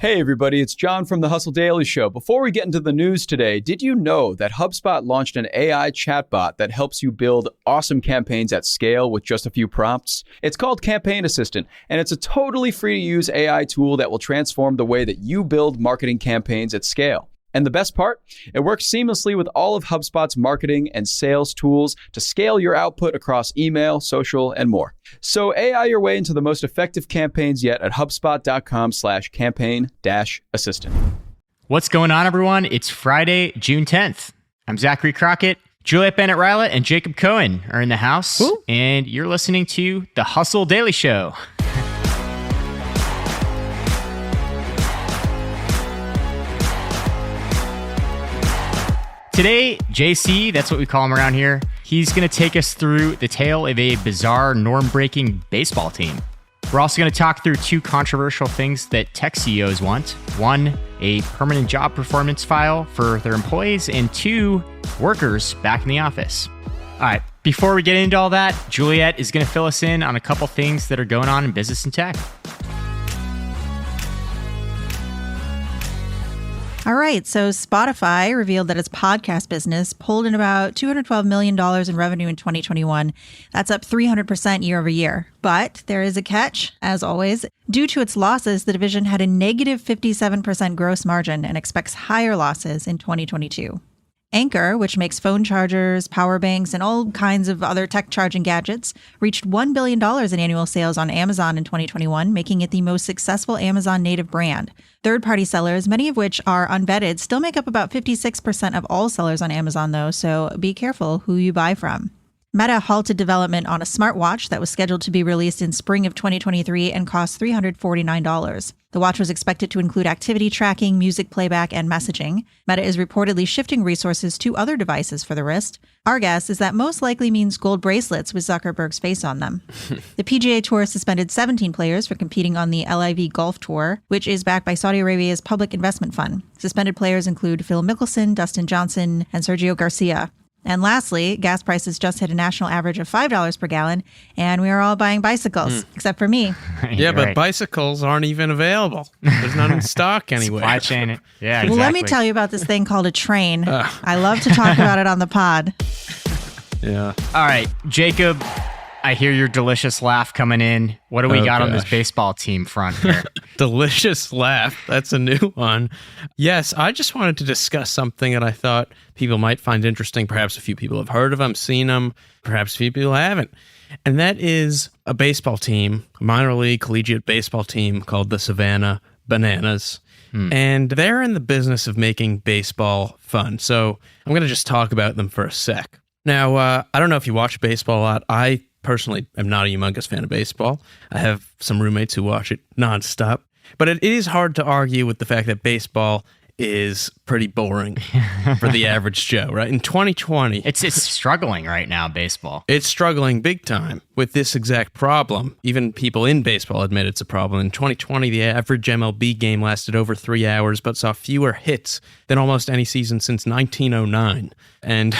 Hey everybody, it's John from the Hustle Daily Show. Before we get into the news today, did you know that HubSpot launched an AI chatbot that helps you build awesome campaigns at scale with just a few prompts? It's called Campaign Assistant, and it's a totally free-to-use AI tool that will transform the way that you build marketing campaigns at scale. And the best part? It works seamlessly with all of HubSpot's marketing and sales tools to scale your output across email, social, and more. So AI your way into the most effective campaigns yet at HubSpot.com/campaign-assistant. What's going on, everyone? It's Friday, June 10th. I'm Zachary Crockett. Juliet Benett Rylah and Jacob Cohen are in the house, and you're listening to the Hustle Daily Show. Today, JC, that's what we call him around here, he's going to take us through the tale of a bizarre, norm-breaking baseball team. We're also going to talk through two controversial things that tech CEOs want. One, a permanent job performance file for their employees, and two, workers back in the office. All right, before we get into all that, Juliet is going to fill us in on a couple things that are going on in business and tech. All right, so Spotify revealed that its podcast business pulled in about $212 million in revenue in 2021. That's up 300% year over year. But there is a catch, as always. Due to its losses, the division had a negative 57% gross margin and expects higher losses in 2022. Anchor, which makes phone chargers, power banks, and all kinds of other tech charging gadgets, reached $1 billion in annual sales on Amazon in 2021, making it the most successful Amazon native brand. Third-party sellers, many of which are unvetted, still make up about 56% of all sellers on Amazon, though, so be careful who you buy from. Meta halted development on a smartwatch that was scheduled to be released in spring of 2023 and cost $349. The watch was expected to include activity tracking, music playback, and messaging. Meta is reportedly shifting resources to other devices for the wrist. Our guess is that most likely means gold bracelets with Zuckerberg's face on them. The PGA Tour suspended 17 players for competing on the LIV Golf Tour, which is backed by Saudi Arabia's public investment fund. Suspended players include Phil Mickelson, Dustin Johnson, and Sergio Garcia. And lastly, gas prices just hit a national average of $5 per gallon, and we are all buying bicycles, except for me. Yeah, but bicycles aren't even available. There's none in stock anyway. Supply chain. Yeah, exactly. Well, let me tell you about this thing called a train. I love to talk about it on the pod. Yeah. All right, Jacob, I hear your delicious laugh coming in. What do we got on this baseball team front here? Delicious laugh. That's a new one. Yes, I just wanted to discuss something that I thought people might find interesting. Perhaps a few people have heard of them, seen them. Perhaps a few people haven't. And that is a baseball team, minor league collegiate baseball team called the Savanah Bananas. And they're in the business of making baseball fun. So I'm going to just talk about them for a sec. Now, I don't know if you watch baseball a lot. I personally am not a humongous fan of baseball. I have some roommates who watch it nonstop. But it is hard to argue with the fact that baseball is pretty boring for the average Joe, right? In 2020... It's struggling right now, baseball. It's struggling big time with this exact problem. Even people in baseball admit it's a problem. In 2020, the average MLB game lasted over 3 hours, but saw fewer hits than almost any season since 1909. And,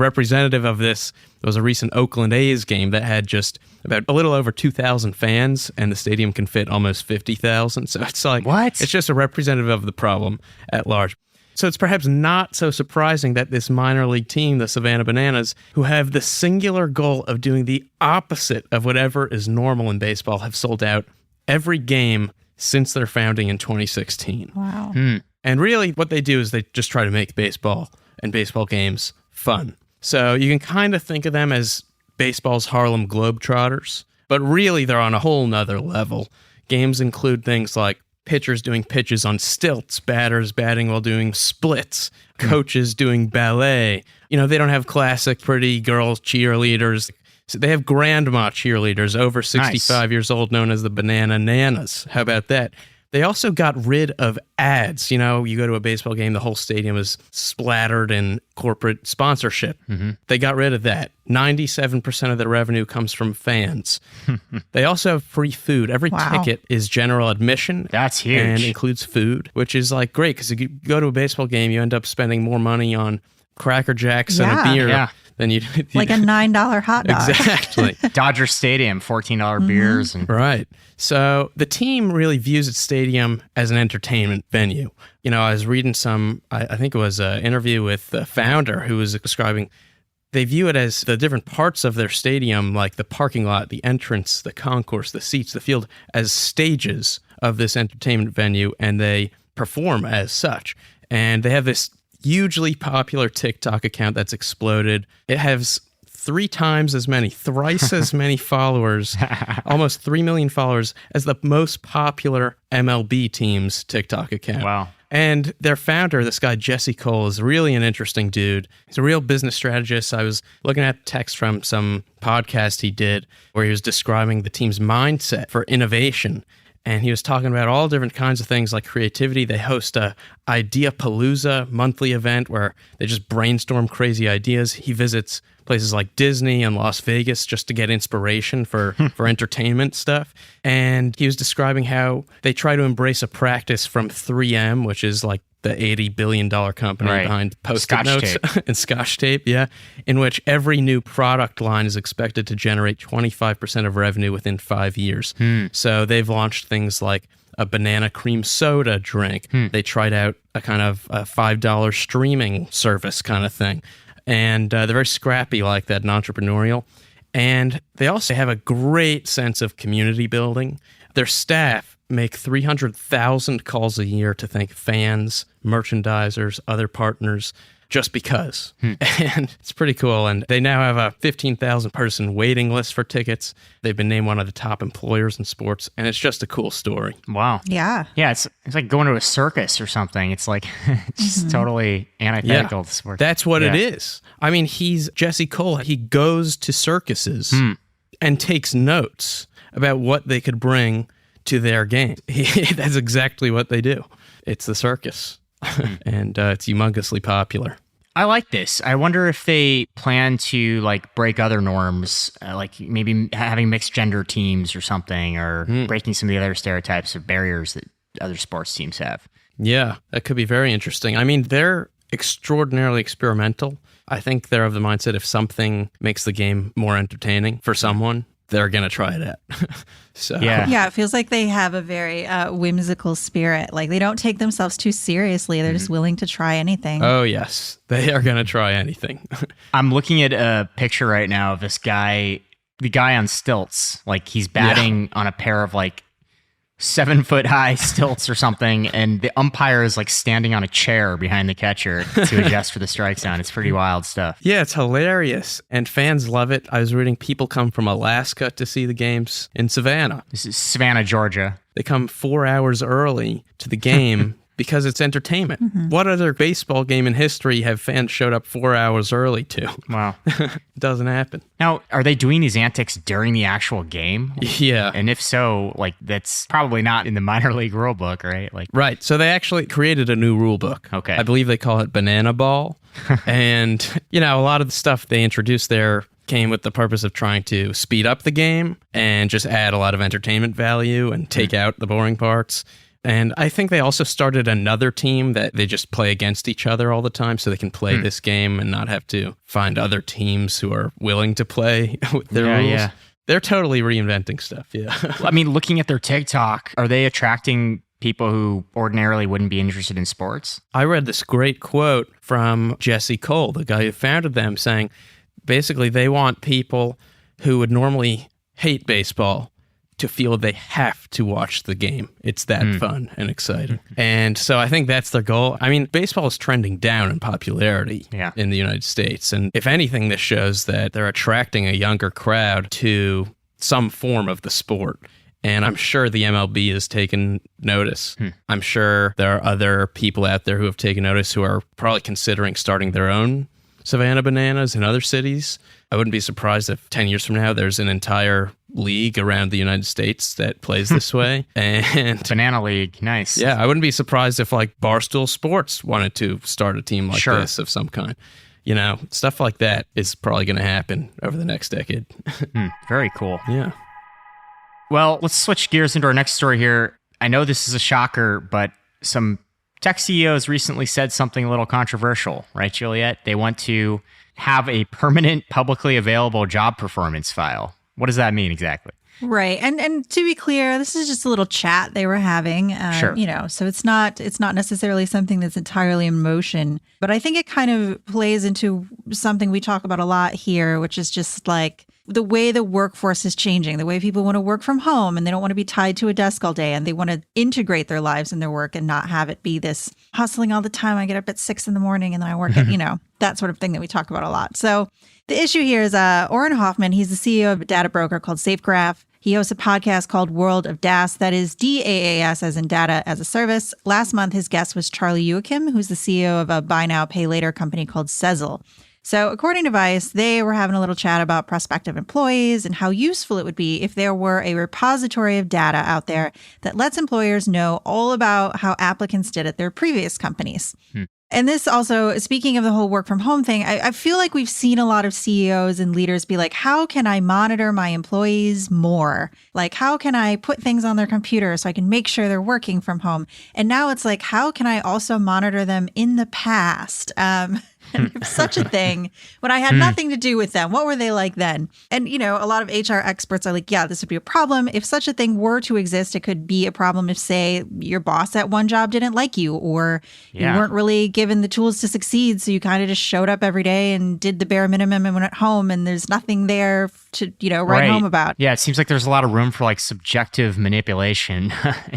representative of this was a recent Oakland A's game that had just about a little over 2,000 fans, and the stadium can fit almost 50,000. So it's like, what? It's just a representative of the problem at large. So it's perhaps not so surprising that this minor league team, the Savanah Bananas, who have the singular goal of doing the opposite of whatever is normal in baseball, have sold out every game since their founding in 2016. Wow. And really what they do is they just try to make baseball and baseball games fun. So you can kind of think of them as baseball's Harlem Globetrotters, but really they're on a whole nother level. Games include things like pitchers doing pitches on stilts, batters batting while doing splits, coaches doing ballet. They don't have classic pretty girl cheerleaders. So they have grandma cheerleaders over 65 years old known as the Banana Nanas. How about that? They also got rid of ads. You go to a baseball game, the whole stadium is splattered in corporate sponsorship. They got rid of that. 97% of their revenue comes from fans. They also have free food. Every ticket is general admission. That's huge. And includes food, which is great because if you go to a baseball game, you end up spending more money on Cracker Jacks and a beer then you like a $9 hot dog. Exactly. Dodger Stadium, $14 beers. And Right. So the team really views its stadium as an entertainment venue. You know, I was reading I think it was an interview with the founder who was describing they view it as the different parts of their stadium, like the parking lot, the entrance, the concourse, the seats, the field, as stages of this entertainment venue, and they perform as such. And they have this hugely popular TikTok account that's exploded. It has thrice as many followers, almost 3 million followers, as the most popular MLB team's TikTok account. Wow. And their founder, this guy, Jesse Cole, is really an interesting dude. He's a real business strategist. I was looking at text from some podcast he did where he was describing the team's mindset for innovation. And he was talking about all different kinds of things like creativity. They host a Ideapalooza monthly event where they just brainstorm crazy ideas. He visits places like Disney and Las Vegas just to get inspiration for entertainment stuff. And he was describing how they try to embrace a practice from 3M, which is like the $80 billion company behind Post-it notes and Scotch tape, in which every new product line is expected to generate 25% of revenue within 5 years. So they've launched things like a banana cream soda drink. They tried out a kind of a $5 streaming service kind of thing. And they're very scrappy like that and entrepreneurial. And they also have a great sense of community building. Their staff make 300,000 calls a year to thank fans, merchandisers, other partners, just because. And it's pretty cool. And they now have a 15,000 person waiting list for tickets. They've been named one of the top employers in sports. And it's just a cool story. Wow. Yeah. Yeah, it's like going to a circus or something. It's like just totally antithetical to sports. That's what it is. I mean, he's Jesse Cole. He goes to circuses and takes notes about what they could bring to their game. That's exactly what they do. It's the circus. And it's humongously popular. I like this. I wonder if they plan to like break other norms, like maybe having mixed gender teams or something, or breaking some of the other stereotypes or barriers that other sports teams have. Yeah, that could be very interesting. I mean, they're extraordinarily experimental. I think they're of the mindset if something makes the game more entertaining for someone, they're going to try it out. So Yeah, it feels like they have a very whimsical spirit. Like they don't take themselves too seriously. They're just willing to try anything. Oh, yes. They are going to try anything. I'm looking at a picture right now of this guy, the guy on stilts. Like he's batting on a pair of like 7-foot-high stilts or something, and the umpire is like standing on a chair behind the catcher to adjust for the strike zone. It's pretty wild stuff. Yeah, it's hilarious, and fans love it. I was reading people come from Alaska to see the games in Savannah. This is Savannah, Georgia. They come 4 hours early to the game because it's entertainment. What other baseball game in history have fans showed up 4 hours early to? Wow. It doesn't happen. Now, are they doing these antics during the actual game? Yeah. And if so, like that's probably not in the minor league rule book, right? Like, right. So they actually created a new rule book. Okay. I believe they call it Banana Ball. And, you know, a lot of the stuff they introduced there came with the purpose of trying to speed up the game and just add a lot of entertainment value and take out the boring parts. And I think they also started another team that they just play against each other all the time so they can play this game and not have to find other teams who are willing to play with their rules. Yeah. They're totally reinventing stuff, I mean, looking at their TikTok, are they attracting people who ordinarily wouldn't be interested in sports? I read this great quote from Jesse Cole, the guy who founded them, saying basically they want people who would normally hate baseball to feel they have to watch the game. It's that fun and exciting. And so I think that's their goal. I mean, baseball is trending down in popularity in the United States. And if anything, this shows that they're attracting a younger crowd to some form of the sport. And I'm sure the MLB has taken notice. I'm sure there are other people out there who have taken notice who are probably considering starting their own Savanah Bananas in other cities. I wouldn't be surprised if 10 years from now there's an entire league around the United States that plays this way. And Banana League, nice. Yeah, I wouldn't be surprised if like Barstool Sports wanted to start a team like this of some kind. You know, stuff like that is probably going to happen over the next decade. Very cool. Yeah. Well, let's switch gears into our next story here. I know this is a shocker, but some tech CEOs recently said something a little controversial, right, Juliet? They want to have a permanent publicly available job performance file. What does that mean exactly? Right. And to be clear, this is just a little chat they were having, Sure. So it's not necessarily something that's entirely in motion, but I think it kind of plays into something we talk about a lot here, which is just like the way the workforce is changing, the way people want to work from home and they don't want to be tied to a desk all day and they want to integrate their lives and their work and not have it be this hustling all the time. I get up at 6 a.m. and then I work at, that sort of thing that we talk about a lot. So the issue here is Oren Hoffman. He's the CEO of a data broker called SafeGraph. He hosts a podcast called World of DaaS, that is DAAS as in data as a service. Last month, his guest was Charlie Youakim, who's the CEO of a buy now, pay later company called Sezzle. So according to Vice, they were having a little chat about prospective employees and how useful it would be if there were a repository of data out there that lets employers know all about how applicants did at their previous companies. And this also, speaking of the whole work from home thing, I feel like we've seen a lot of CEOs and leaders be like, how can I monitor my employees more? Like, how can I put things on their computer so I can make sure they're working from home? And now it's like, how can I also monitor them in the past? And if such a thing, when I had nothing to do with them, what were they like then? And, a lot of HR experts are like, yeah, this would be a problem. If such a thing were to exist, it could be a problem if, say, your boss at one job didn't like you or you weren't really given the tools to succeed. So you kind of just showed up every day and did the bare minimum and went at home and there's nothing there to, write home about. Yeah, it seems like there's a lot of room for like subjective manipulation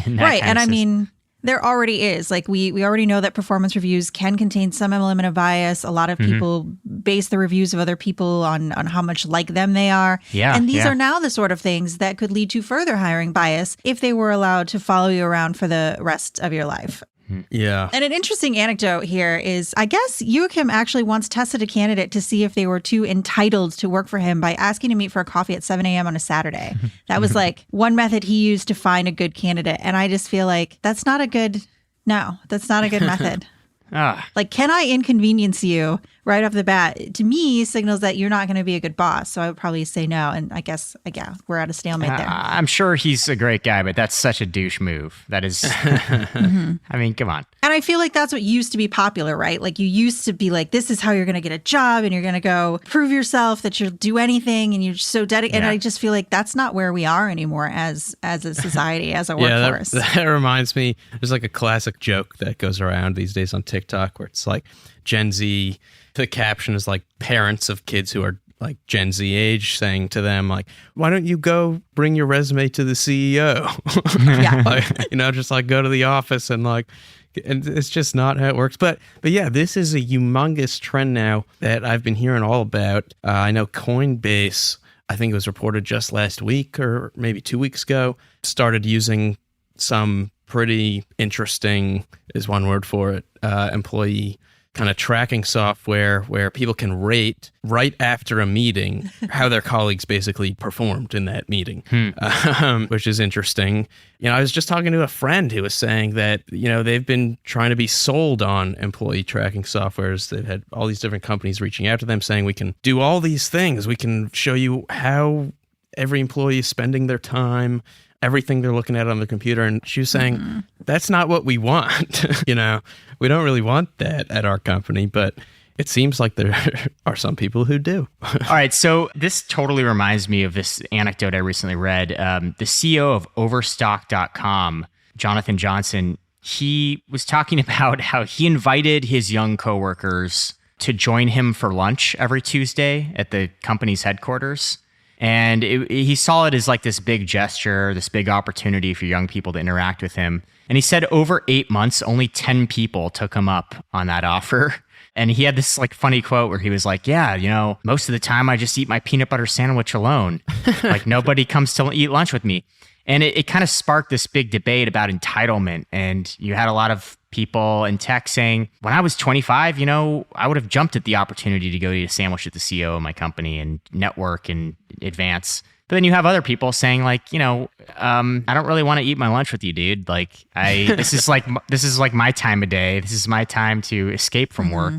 in that right. kind And of I mean, there already is. Like we already know that performance reviews can contain some element of bias. A lot of people base the reviews of other people on how much like them they are. Yeah, and these are now the sort of things that could lead to further hiring bias if they were allowed to follow you around for the rest of your life. Yeah. And an interesting anecdote here is, I guess Youakim actually once tested a candidate to see if they were too entitled to work for him by asking to meet for a coffee at 7 a.m. on a Saturday. That was like one method he used to find a good candidate. And I just feel like that's not a good method. Like, can I inconvenience you right off the bat? To me, signals that you're not going to be a good boss. So I would probably say no. And I guess, we're at a stalemate there. I'm sure he's a great guy, but that's such a douche move. That is, I mean, come on. And I feel like that's what used to be popular, right? Like you used to be like, this is how you're going to get a job and you're going to go prove yourself that you'll do anything and you're so dedicated. And I just feel like that's not where we are anymore as a society, as a workforce. That reminds me, there's like a classic joke that goes around these days on TikTok where it's like Gen Z, the caption is like parents of kids who are like Gen Z age saying to them like, why don't you go bring your resume to the CEO? Just like go to the office and like, and it's just not how it works. But yeah, this is a humongous trend now that I've been hearing all about. I know Coinbase, I think it was reported just last week or maybe 2 weeks ago, started using some pretty interesting, is one word for it, employee kind of tracking software where people can rate right after a meeting how their colleagues basically performed in that meeting, which is interesting. I was just talking to a friend who was saying that, they've been trying to be sold on employee tracking softwares. They've had all these different companies reaching out to them saying, we can do all these things. We can show you how every employee is spending their time, everything they're looking at on the computer. And she was saying, that's not what we want. We don't really want that at our company, but it seems like there are some people who do. All right. So this totally reminds me of this anecdote I recently read. The CEO of Overstock.com, Jonathan Johnson, he was talking about how he invited his young coworkers to join him for lunch every Tuesday at the company's headquarters. And he saw it as like this big gesture, this big opportunity for young people to interact with him. And he said over 8 months, only 10 people took him up on that offer. And he had this like funny quote where he was like, yeah, most of the time I just eat my peanut butter sandwich alone. Like nobody comes to eat lunch with me. And it kind of sparked this big debate about entitlement. And you had a lot of people in tech saying, when I was 25, I would have jumped at the opportunity to go eat a sandwich at the CEO of my company and network and advance. But then you have other people saying like, I don't really want to eat my lunch with you, dude. Like this is like my time of day. This is my time to escape from work.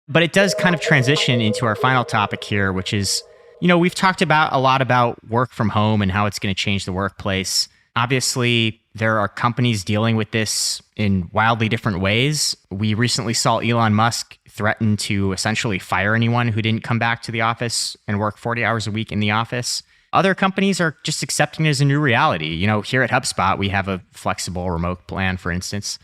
But it does kind of transition into our final topic here, which is, we've talked about a lot about work from home and how it's going to change the workplace. Obviously, There are companies dealing with this in wildly different ways. We recently saw Elon Musk threaten to essentially fire anyone who didn't come back to the office and work 40 hours a week in the office. Other companies are just accepting it as a new reality. You know, here at HubSpot, we have a flexible remote plan, for instance.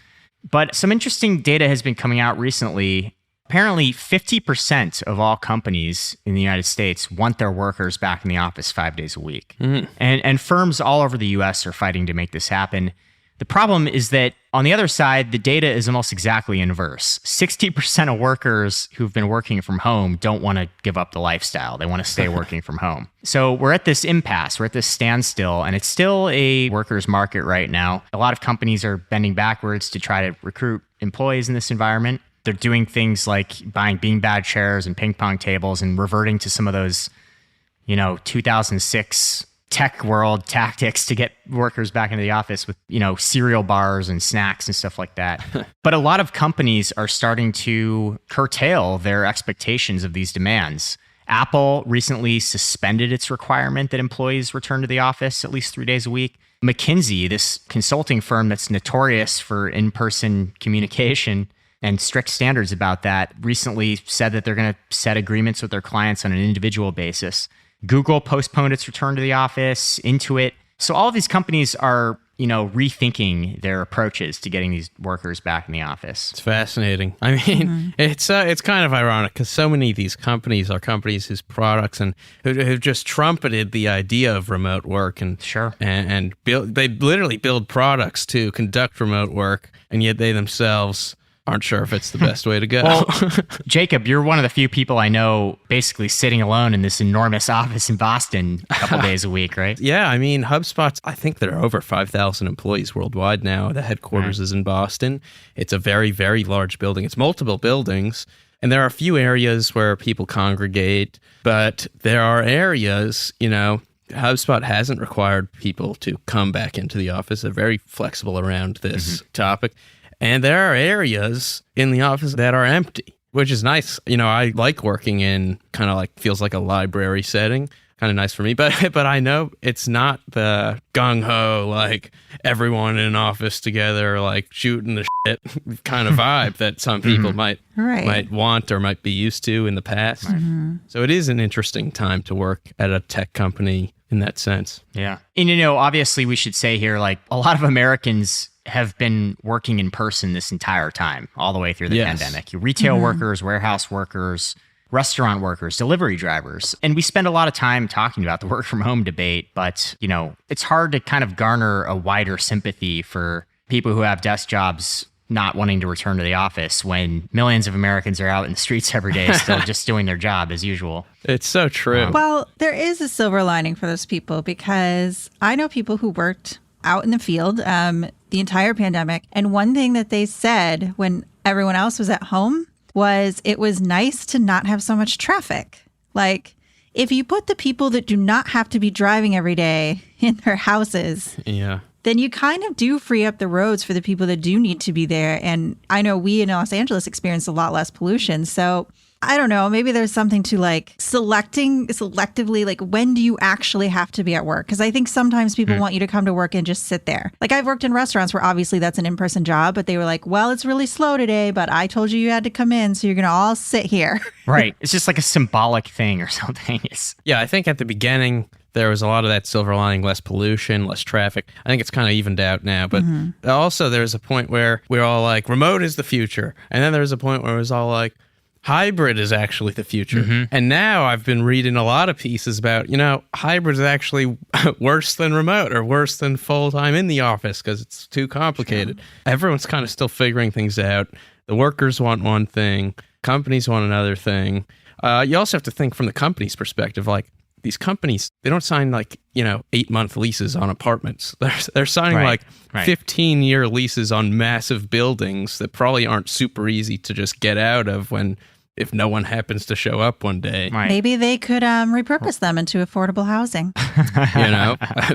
But some interesting data has been coming out recently. Apparently, 50% of all companies in the United States want their workers back in the office 5 days a week. And firms all over the US are fighting to make this happen. The problem is that on the other side, the data is almost exactly inverse. 60% of workers who've been working from home don't want to give up the lifestyle. They want to stay working from home. So we're at this impasse, we're at this standstill, and it's still a workers' market right now. A lot of companies are bending backwards to try to recruit employees in this environment. They're doing things like buying beanbag chairs and ping pong tables and reverting to some of those, 2006 tech world tactics to get workers back into the office with, cereal bars and snacks and stuff like that. But a lot of companies are starting to curtail their expectations of these demands. Apple recently suspended its requirement that employees return to the office at least 3 days a week. McKinsey, this consulting firm that's notorious for in-person communication and strict standards about that, recently said that they're going to set agreements with their clients on an individual basis. Google postponed its return to the office, Intuit. So all of these companies are, rethinking their approaches to getting these workers back in the office. It's fascinating. I mean, it's kind of ironic because so many of these companies are companies whose products and who've just trumpeted the idea of remote work and they literally build products to conduct remote work, and yet they themselves aren't sure if it's the best way to go. Well, Jacob, you're one of the few people I know basically sitting alone in this enormous office in Boston a couple days a week, right? Yeah, I mean, HubSpot's, I think there are over 5,000 employees worldwide now. The headquarters is in Boston. It's a very, very large building. It's multiple buildings, and there are a few areas where people congregate, but there are areas, HubSpot hasn't required people to come back into the office. They're very flexible around this topic. And there are areas in the office that are empty, which is nice. I like working in kind of like, feels like a library setting, kind of nice for me. But I know it's not the gung-ho, like everyone in an office together, like shooting the shit kind of vibe that some people might want or might be used to in the past. So it is an interesting time to work at a tech company in that sense. Yeah. And, obviously we should say here, like a lot of Americans have been working in person this entire time, all the way through the pandemic. Retail workers, warehouse workers, restaurant workers, delivery drivers. And we spend a lot of time talking about the work from home debate, but, it's hard to kind of garner a wider sympathy for people who have desk jobs not wanting to return to the office when millions of Americans are out in the streets every day still just doing their job as usual. It's so true. Well, there is a silver lining for those people because I know people who worked out in the field the entire pandemic. And one thing that they said when everyone else was at home was it was nice to not have so much traffic. Like if you put the people that do not have to be driving every day in their houses, then you kind of do free up the roads for the people that do need to be there. And I know we in Los Angeles experienced a lot less pollution. So I don't know, maybe there's something to like selectively, like when do you actually have to be at work? Because I think sometimes people want you to come to work and just sit there. Like I've worked in restaurants where obviously that's an in-person job, but they were like, well, it's really slow today, but I told you had to come in, so you're going to all sit here. Right. It's just like a symbolic thing or something. Yeah, I think at the beginning, there was a lot of that silver lining, less pollution, less traffic. I think it's kind of evened out now. But also there's a point where we're all like, remote is the future. And then there's a point where it was all like, hybrid is actually the future. And now I've been reading a lot of pieces about, hybrid is actually worse than remote or worse than full-time in the office because it's too complicated. Everyone's kind of still figuring things out. The workers want one thing. Companies want another thing. You also have to think from the company's perspective, like these companies, they don't sign like, 8-month leases on apartments. They're signing 15-year leases on massive buildings that probably aren't super easy to just get out of if no one happens to show up one day. Right. Maybe they could repurpose them into affordable housing.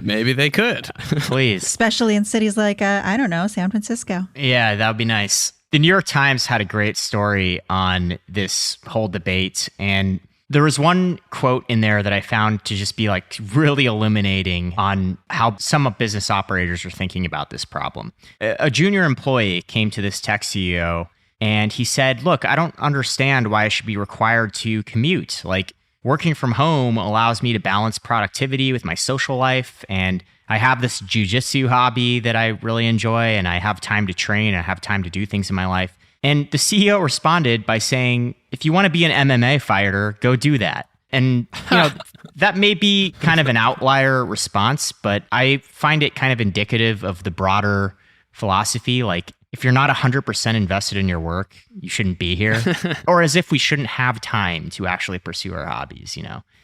Maybe they could. Please. Especially in cities like, San Francisco. Yeah, that would be nice. The New York Times had a great story on this whole debate, and There was one quote in there that I found to just be like really illuminating on how some business operators are thinking about this problem. A junior employee came to this tech CEO and he said, look, I don't understand why I should be required to commute. Like, working from home allows me to balance productivity with my social life. And I have this jujitsu hobby that I really enjoy, and I have time to train. I have time to do things in my life. And the CEO responded by saying, if you want to be an MMA fighter, go do that. And, that may be kind of an outlier response, but I find it kind of indicative of the broader philosophy. Like, if you're not 100% invested in your work, you shouldn't be here. Or as if we shouldn't have time to actually pursue our hobbies,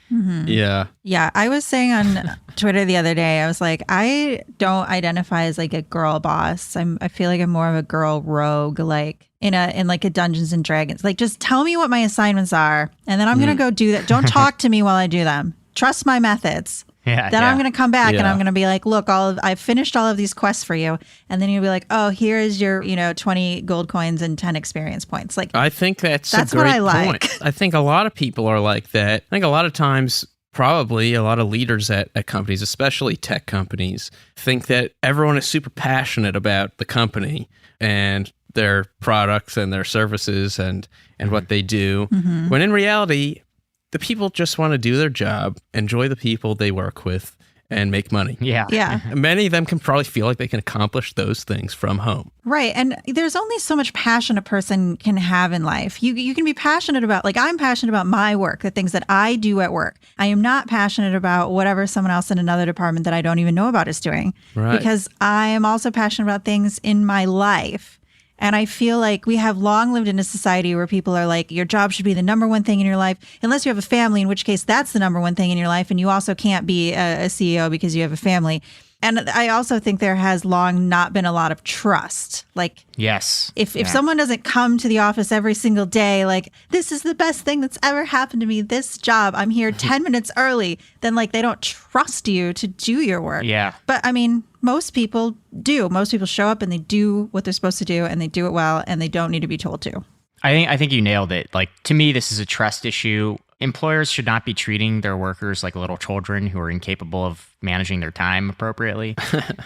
Mm-hmm. Yeah. Yeah, I was saying on Twitter the other day, I was like, I don't identify as like a girl boss. I feel like I'm more of a girl rogue, like in like a Dungeons and Dragons. Like, just tell me what my assignments are, and then I'm gonna go do that. Don't talk to me while I do them. Trust my methods. Yeah. Then I'm gonna come back and Yeah. I'm gonna be like, look, I've finished all of these quests for you, and then you'll be like, oh, here is your 20 gold coins and 10 experience points. Like, I think that's a what great I like. point. I think a lot of people are like that. I think a lot of times, probably a lot of leaders at companies, especially tech companies, think that everyone is super passionate about the company and their products and their services and what they do. Mm-hmm. When in reality, the people just want to do their job, enjoy the people they work with, and make money. yeah. Many of them can probably feel like they can accomplish those things from home. Right. And there's only so much passion a person can have in life. You can be passionate about, like, I'm passionate about my work, the things that I do at work. I am not passionate about whatever someone else in another department that I don't even know about is doing. Right. Because I am also passionate about things in my life. And I feel like we have long lived in a society where people are like, your job should be the number one thing in your life, unless you have a family, in which case that's the number one thing in your life. And you also can't be a CEO because you have a family. And I also think there has long not been a lot of trust. Like, Yes. if someone doesn't come to the office every single day, like, this is the best thing that's ever happened to me, this job, I'm here 10 minutes early, then like they don't trust you to do your work. Yeah. But I mean, most people do. Most people show up and they do what they're supposed to do, and they do it well, and they don't need to be told to. I think you nailed it. Like, to me, this is a trust issue. Employers should not be treating their workers like little children who are incapable of managing their time appropriately.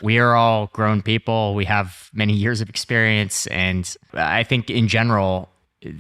We are all grown people. We have many years of experience. And I think in general,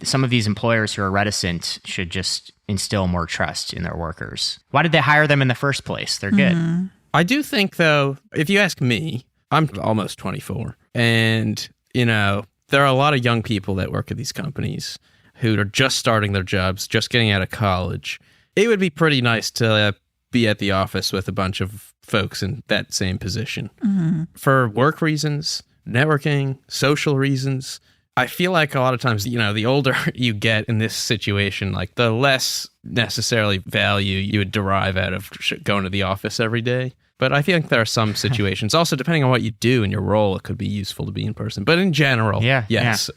some of these employers who are reticent should just instill more trust in their workers. Why did they hire them in the first place? They're good. Mm-hmm. I do think, though, if you ask me, I'm almost 24. And, there are a lot of young people that work at these companies who are just starting their jobs, just getting out of college. It would be pretty nice to be at the office with a bunch of folks in that same position. Mm-hmm. For work reasons, networking, social reasons, I feel like a lot of times, the older you get in this situation, like the less necessarily value you would derive out of going to the office every day. But I think there are some situations, also depending on what you do in your role, it could be useful to be in person. But in general, yes. Yes.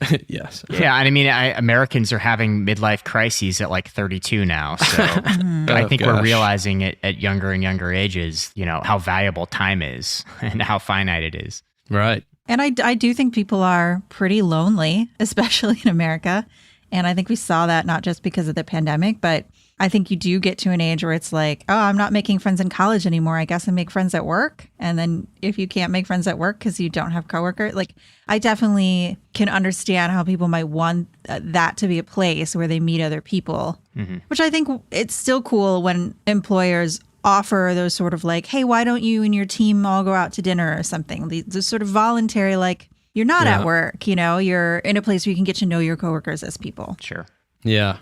Yeah, and I mean, Americans are having midlife crises at like 32 now. So I think we're realizing it at younger and younger ages, how valuable time is and how finite it is. Right. And I do think people are pretty lonely, especially in America. And I think we saw that not just because of the pandemic, but I think you do get to an age where it's like, oh, I'm not making friends in college anymore. I guess I make friends at work. And then if you can't make friends at work because you don't have coworkers, like, I definitely can understand how people might want that to be a place where they meet other people, which I think it's still cool when employers offer those sort of like, hey, why don't you and your team all go out to dinner or something? These sort of voluntary, like, you're not at work, you're in a place where you can get to know your coworkers as people. Sure. Yeah.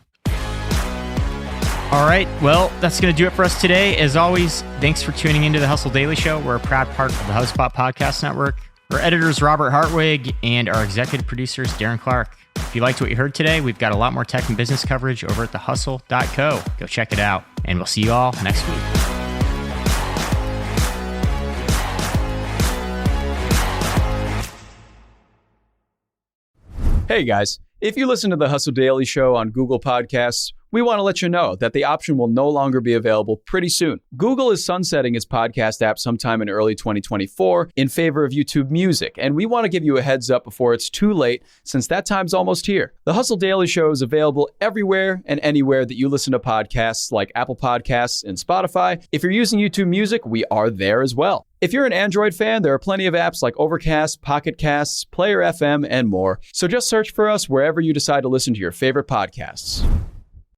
All right. Well, that's going to do it for us today. As always, thanks for tuning into the Hustle Daily Show. We're a proud part of the HubSpot Podcast Network. Our editor is Robert Hartwig, and our executive producer is Darren Clark. If you liked what you heard today, we've got a lot more tech and business coverage over at thehustle.co. Go check it out, and we'll see you all next week. Hey guys, if you listen to the Hustle Daily Show on Google Podcasts, we want to let you know that the option will no longer be available pretty soon. Google is sunsetting its podcast app sometime in early 2024 in favor of YouTube Music, and we want to give you a heads up before it's too late, since that time's almost here. The Hustle Daily Show is available everywhere and anywhere that you listen to podcasts, like Apple Podcasts and Spotify. If you're using YouTube Music, we are there as well. If you're an Android fan, there are plenty of apps like Overcast, Pocket Casts, Player FM, and more. So just search for us wherever you decide to listen to your favorite podcasts.